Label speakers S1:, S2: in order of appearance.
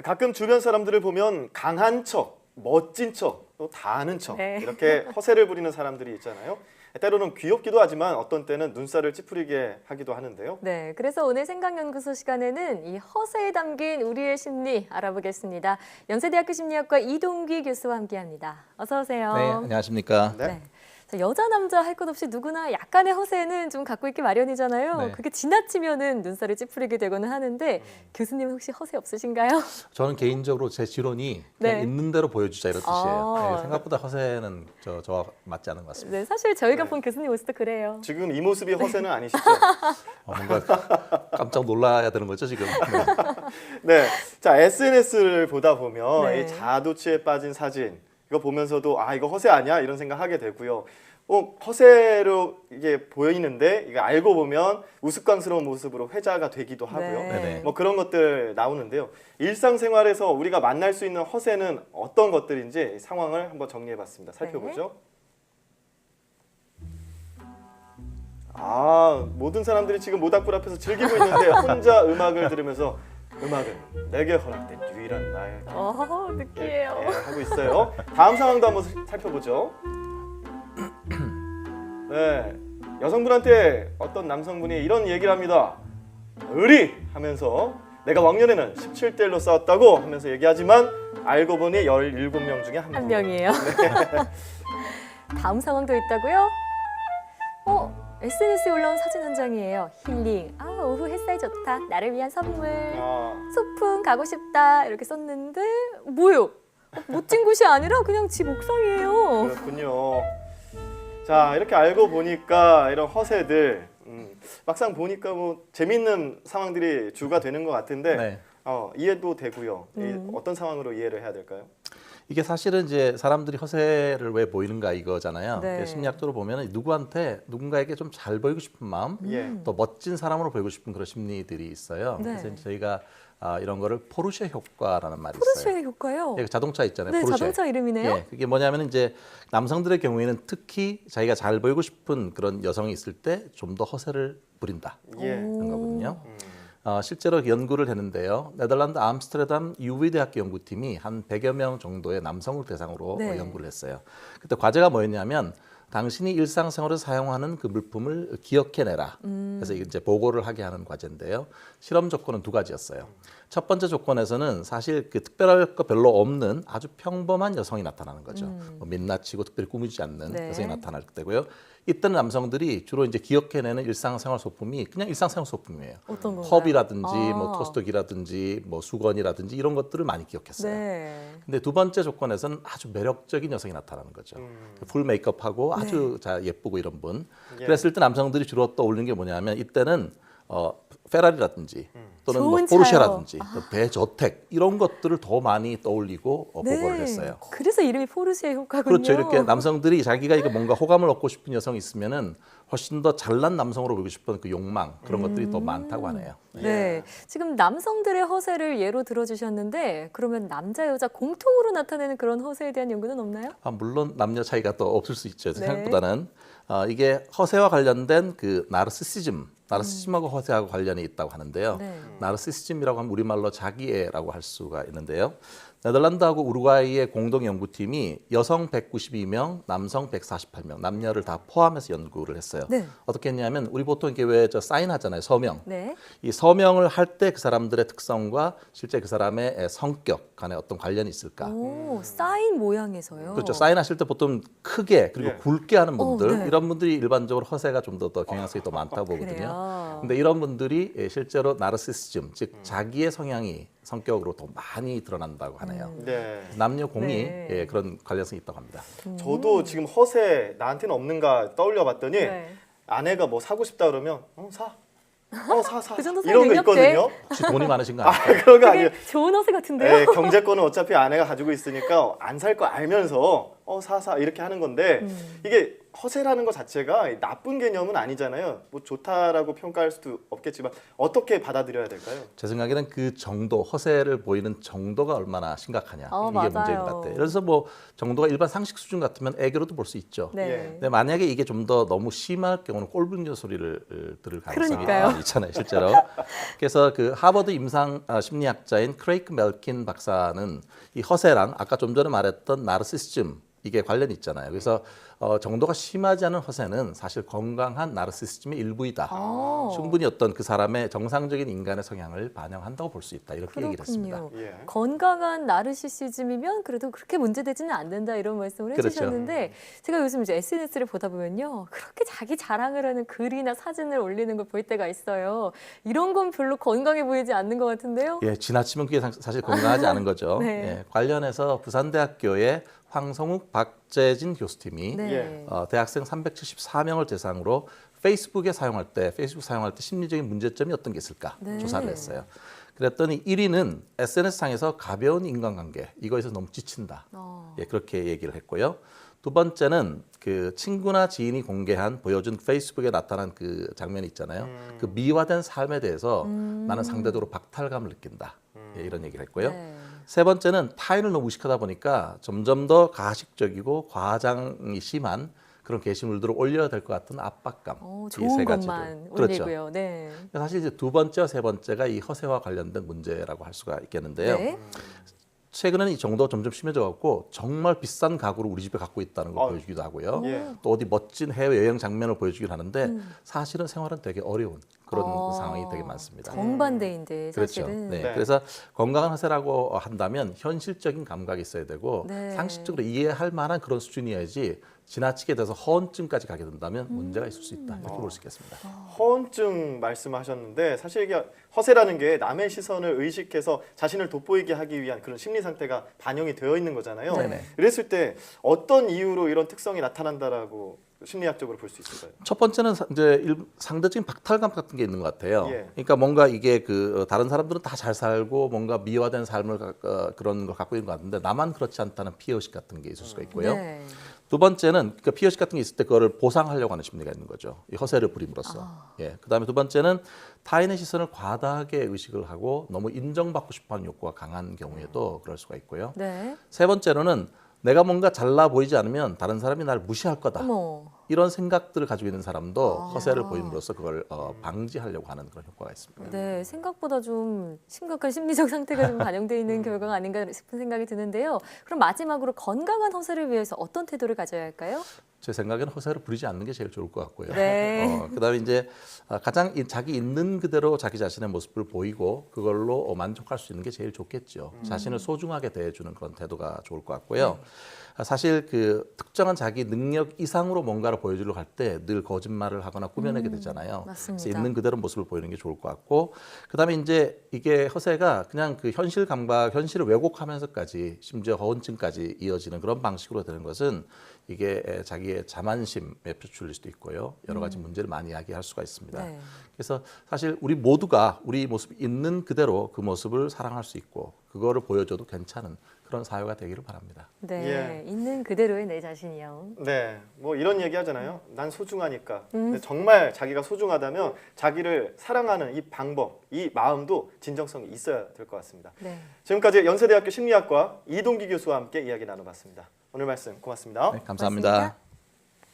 S1: 가끔 주변 사람들을 보면 강한 척, 멋진 척, 또 다 아는 척 이렇게 허세를 부리는 사람들이 있잖아요. 때로는 귀엽기도 하지만 어떤 때는 눈살을 찌푸리게 하기도 하는데요.
S2: 네, 그래서 오늘 생각연구소 시간에는 이 허세에 담긴 우리의 심리 알아보겠습니다. 연세대학교 심리학과 이동기 교수와 함께합니다. 어서 오세요.
S3: 네, 안녕하십니까.
S2: 네. 자, 여자 남자 할 것 없이 누구나 약간의 허세는 좀 갖고 있기 마련이잖아요.
S3: 네.
S2: 그게 지나치면은 눈살을 찌푸리게 되고는 하는데 교수님 혹시 허세 없으신가요?
S3: 저는 개인적으로 제 지론이 그냥
S2: 네.
S3: 있는 대로 보여주자 이런 뜻이에요.
S2: 아.
S3: 네, 생각보다 허세는 저와 맞지 않은 것 같습니다.
S2: 네, 사실 저희가
S1: 네.
S2: 본 교수님 모습도 그래요.
S1: 지금 이 모습이 허세는 아니시죠?
S3: 뭔가 깜짝 놀라야 되는 거죠 지금.
S1: 네, 자 SNS를 보다 보면
S2: 네.
S1: 이 자아도취에 빠진 사진 이거 보면서도 아 이거 허세 아니야 이런 생각하게 되고요. 허세로 이게 보이는데 이거 알고 보면 우스꽝스러운 모습으로 회자가 되기도 하고요.
S2: 네.
S3: 네네.
S1: 뭐 그런 것들 나오는데요. 일상생활에서 우리가 만날 수 있는 허세는 어떤 것들인지 상황을 한번 정리해봤습니다. 살펴보죠. 아, 모든 사람들이 지금 모닥불 앞에서 즐기고 있는데 혼자 음악을 들으면서 음악은 내게 허락된 유일한 나의
S2: 느끼해요.
S1: 예, 하고 있어요. 다음 상황도 한번 살펴보죠. 네, 여성분한테 어떤 남성분이 이런 얘기를 합니다. 의리! 하면서 내가 왕년에는 17대 1로 싸웠다고 하면서 얘기하지만 알고 보니 17명 중에 한
S2: 한
S1: 명.
S2: 명이에요. 다음 상황도 있다고요? SNS에 올라온 사진 한 장이에요. 힐링. 아, 오후 햇살 좋다. 나를 위한 선물. 소풍 가고 싶다. 이렇게 썼는데 뭐예요? 멋진 곳이 아니라 그냥 집 옥상이에요.
S1: 그렇군요. 자, 이렇게 알고 보니까 이런 허세들 막상 보니까 뭐 재밌는 상황들이 주가 되는 것 같은데
S3: 네.
S1: 이해도 되고요. 어떤 상황으로 이해를 해야 될까요?
S3: 이게 사실은 이제 사람들이 허세를 왜 보이는가 이거잖아요.
S2: 네.
S3: 심리학적으로 보면 누군가에게 좀 잘 보이고 싶은 마음,
S1: 예.
S3: 또 멋진 사람으로 보이고 싶은 그런 심리들이 있어요.
S2: 네.
S3: 그래서 이제 저희가 이런 거를 포르쉐 효과라는 말이 있어요.
S2: 포르쉐의 효과요?
S3: 예, 자동차 있잖아요.
S2: 네,
S3: 포르쉐.
S2: 자동차 이름이네요.
S3: 예, 그게 뭐냐면 이제 남성들의 경우에는 특히 자기가 잘 보이고 싶은 그런 여성이 있을 때 좀 더 허세를 부린다.
S1: 예.
S3: 그런 거거든요. 실제로 연구를 했는데요. 네덜란드 암스테르담 UW 대학교 연구팀이 한 100여 명 정도의 남성을 대상으로
S2: 네.
S3: 연구를 했어요. 그때 과제가 뭐였냐면 당신이 일상생활에서 사용하는 그 물품을 기억해내라. 그래서 이제 보고를 하게 하는 과제인데요. 실험 조건은 두 가지였어요. 첫 번째 조건에서는 사실 그 특별할 거 별로 없는 아주 평범한 여성이 나타나는 거죠. 뭐 민낯이고 특별히 꾸미지 않는
S2: 네.
S3: 여성이 나타날 때고요. 이때는 남성들이 주로 이제 기억해내는 일상생활 소품이 그냥 일상생활 소품이에요.
S2: 어떤 건가요?
S3: 컵이라든지 뭐 토스터기라든지 뭐 수건이라든지 이런 것들을 많이 기억했어요.
S2: 네.
S3: 근데 두 번째 조건에서는 아주 매력적인 여성이 나타나는 거죠. 풀 메이크업하고 아주 예쁘고 이런 분.
S1: 예.
S3: 그랬을 때 남성들이 주로 떠올리는 게 뭐냐면 이때는 페라리라든지 또는 뭐
S2: 좋은
S3: 포르쉐라든지
S2: 차요.
S3: 배저택 이런 것들을 더 많이 떠올리고 보고를 했어요.
S2: 그래서 이름이 포르쉐의 효과군요.
S3: 그렇죠. 이렇게 남성들이 자기가 이거 뭔가 호감을 얻고 싶은 여성이 있으면은 훨씬 더 잘난 남성으로 보이고 싶은 그 욕망 그런 것들이 더 많다고 하네요.
S2: 네, 지금 남성들의 허세를 예로 들어주셨는데 그러면 남자 여자 공통으로 나타내는 그런 허세에 대한 연구는 없나요?
S3: 물론 남녀 차이가 또 없을 수 있죠.
S2: 네.
S3: 생각보다는 이게 허세와 관련된 그 나르시시즘하고 허세하고 관련이 있다고 하는데요.
S2: 네.
S3: 나르시시즘이라고 하면 우리말로 자기애라고 할 수가 있는데요. 네덜란드하고 우루과이의 공동 연구팀이 여성 192명, 남성 148명, 남녀를 다 포함해서 연구를 했어요.
S2: 네.
S3: 어떻게 했냐면 우리 보통 이게 왜 사인하잖아요, 서명.
S2: 네.
S3: 이 서명을 할 때 그 사람들의 특성과 실제 그 사람의 성격 간에 어떤 관련이 있을까?
S2: 오, 사인 모양에서요.
S3: 그렇죠. 사인하실 때 보통 크게 그리고
S1: 예.
S3: 굵게 하는 분들
S2: 네.
S3: 이런 분들이 일반적으로 허세가 좀 더 경향성이 더 많다고 보거든요.
S2: 그래요.
S3: 근데 이런 분들이 실제로 나르시시즘, 즉 자기의 성향이 성격으로 더 많이 드러난다고 하네요.
S1: 네.
S3: 남녀 공이
S2: 네.
S3: 그런 관련성이 있다고 합니다.
S1: 저도 지금 허세 나한테는 없는가 떠올려 봤더니
S2: 네.
S1: 아내가 뭐 사고 싶다 그러면 사. 사.
S2: 그 정도
S1: 이런 거
S2: 능력제?
S1: 있거든요.
S3: 혹시 돈이 많으신 거 아니에요?
S1: 그런 거 아니에요.
S2: 되게 좋은 허세 같은데요?
S1: 네, 경제권은 어차피 아내가 가지고 있으니까 안 살 거 알면서 사 이렇게 하는 건데 이게 허세라는 것 자체가 나쁜 개념은 아니잖아요. 뭐 좋다라고 평가할 수도 없겠지만 어떻게 받아들여야 될까요?
S3: 제 생각에는 그 정도, 허세를 보이는 정도가 얼마나 심각하냐 이게
S2: 맞아요.
S3: 문제인 것 같아요. 그래서 뭐 정도가 일반 상식 수준 같으면 애교로도 볼 수 있죠.
S2: 네.
S1: 예.
S3: 근데 만약에 이게 좀 더 너무 심할 경우는 꼴불견 소리를 들을 가능성이
S2: 그러니까요.
S3: 있잖아요, 실제로. 그래서 그 하버드 임상 심리학자인 크레이크 멜킨 박사는 이 허세랑 아까 좀 전에 말했던 나르시시즘 이게 관련이 있잖아요. 그래서 정도가 심하지 않은 허세는 사실 건강한 나르시시즘의 일부이다. 충분히 어떤 그 사람의 정상적인 인간의 성향을 반영한다고 볼 수 있다. 이렇게 얘기를 했습니다.
S2: 그렇군요.
S1: 예.
S2: 건강한 나르시시즘이면 그래도 그렇게 문제되지는 않는다 이런 말씀을
S3: 그렇죠.
S2: 해주셨는데 제가 요즘 이제 SNS를 보다 보면요 그렇게 자기 자랑을 하는 글이나 사진을 올리는 걸 볼 때가 있어요. 이런 건 별로 건강해 보이지 않는 것 같은데요.
S3: 예, 지나치면 그게 사실 건강하지 않은 거죠.
S2: 네.
S3: 예, 관련해서 부산대학교의 황성욱, 박재진 교수팀이
S2: 네.
S3: 대학생 374명을 대상으로 페이스북 사용할 때 심리적인 문제점이 어떤 게 있을까
S2: 네.
S3: 조사를 했어요. 그랬더니 1위는 SNS상에서 가벼운 인간관계, 이거에서 너무 지친다. 예, 그렇게 얘기를 했고요. 두 번째는 그 친구나 지인이 보여준 페이스북에 나타난 그 장면이 있잖아요. 그 미화된 삶에 대해서 나는 상대적으로 박탈감을 느낀다. 예, 이런 얘기를 했고요.
S2: 네.
S3: 세 번째는 타인을 너무 의식하다 보니까 점점 더 가식적이고 과장이 심한 그런 게시물들을 올려야 될 것 같은 압박감. 이
S2: 좋은
S3: 세 가지를.
S2: 것만
S3: 그렇죠.
S2: 올리고요. 네.
S3: 사실 이제 두 번째와 세 번째가 이 허세와 관련된 문제라고 할 수가 있겠는데요.
S2: 네.
S3: 최근에는 이 정도가 점점 심해져 갖고 정말 비싼 가구를 우리 집에 갖고 있다는 걸 보여주기도 하고요.
S1: 예.
S3: 또 어디 멋진 해외 여행 장면을 보여주기도 하는데 사실은 생활은 되게 어려운 그런 상황이 되게 많습니다.
S2: 정반대인데
S3: 그렇죠.
S2: 사실은.
S3: 네.
S1: 네.
S3: 그래서 건강한 허세라고 한다면 현실적인 감각이 있어요 되고
S2: 네.
S3: 상식적으로 이해할 만한 그런 수준이어야지 지나치게 돼서 허언증까지 가게 된다면 문제가 있을 수 있다 이렇게 볼 수 있겠습니다.
S1: 허언증 말씀하셨는데 사실 이게 허세라는 게 남의 시선을 의식해서 자신을 돋보이게 하기 위한 그런 심리 상태가 반영이 되어 있는 거잖아요.
S3: 네네.
S1: 그랬을 때 어떤 이유로 이런 특성이 나타난다라고 심리학적으로 볼 수 있을까요?
S3: 첫 번째는 이제 상대적인 박탈감 같은 게 있는 것 같아요.
S1: 예.
S3: 그러니까 뭔가 이게 그 다른 사람들은 다 잘 살고 뭔가 미화된 삶을 그런 걸 갖고 있는 것 같은데 나만 그렇지 않다는 피해의식 같은 게 있을 수가 있고요.
S2: 네.
S3: 두 번째는 그러니까 피해의식 같은 게 있을 때 그거를 보상하려고 하는 심리가 있는 거죠. 이 허세를 부림으로써. 예. 그다음에 두 번째는 타인의 시선을 과다하게 의식을 하고 너무 인정받고 싶어하는 욕구가 강한 경우에도 그럴 수가 있고요.
S2: 네.
S3: 세 번째로는 내가 뭔가 잘나 보이지 않으면 다른 사람이 날 무시할 거다.
S2: 어머.
S3: 이런 생각들을 가지고 있는 사람도 허세를 보임으로써 그걸 방지하려고 하는 그런 효과가 있습니다.
S2: 네, 생각보다 좀 심각한 심리적 상태가 좀 반영되어 있는 결과가 아닌가 싶은 생각이 드는데요. 그럼 마지막으로 건강한 허세를 위해서 어떤 태도를 가져야 할까요?
S3: 제 생각에는 허세를 부리지 않는 게 제일 좋을 것 같고요.
S2: 네.
S3: 그다음에 이제 가장 자기 있는 그대로 자기 자신의 모습을 보이고 그걸로 만족할 수 있는 게 제일 좋겠죠. 자신을 소중하게 대해주는 그런 태도가 좋을 것 같고요. 사실 그 특정한 자기 능력 이상으로 뭔가를 보여주려고 할 때 늘 거짓말을 하거나 꾸며내게 되잖아요.
S2: 맞습니다.
S3: 그래서 있는 그대로 모습을 보이는 게 좋을 것 같고, 그다음에 이제 이게 허세가 그냥 그 현실 감각, 현실을 왜곡하면서까지 심지어 허언증까지 이어지는 그런 방식으로 되는 것은 이게 자기의 자만심에 표출일 수도 있고요. 여러 가지 문제를 많이 야기할 수가 있습니다.
S2: 네.
S3: 그래서 사실 우리 모두가 우리 모습이 있는 그대로 그 모습을 사랑할 수 있고 그거를 보여줘도 괜찮은 그런 사회가 되기를 바랍니다.
S2: 네,
S1: 예.
S2: 있는 그대로의 내 자신이요.
S1: 네, 뭐 이런 얘기 하잖아요. 난 소중하니까. 근데 정말 자기가 소중하다면 자기를 사랑하는 이 방법, 이 마음도 진정성이 있어야 될 것 같습니다.
S2: 네.
S1: 지금까지 연세대학교 심리학과 이동기 교수와 함께 이야기 나눠봤습니다. 오늘 말씀 고맙습니다.
S3: 네, 감사합니다.
S2: 고맙습니다.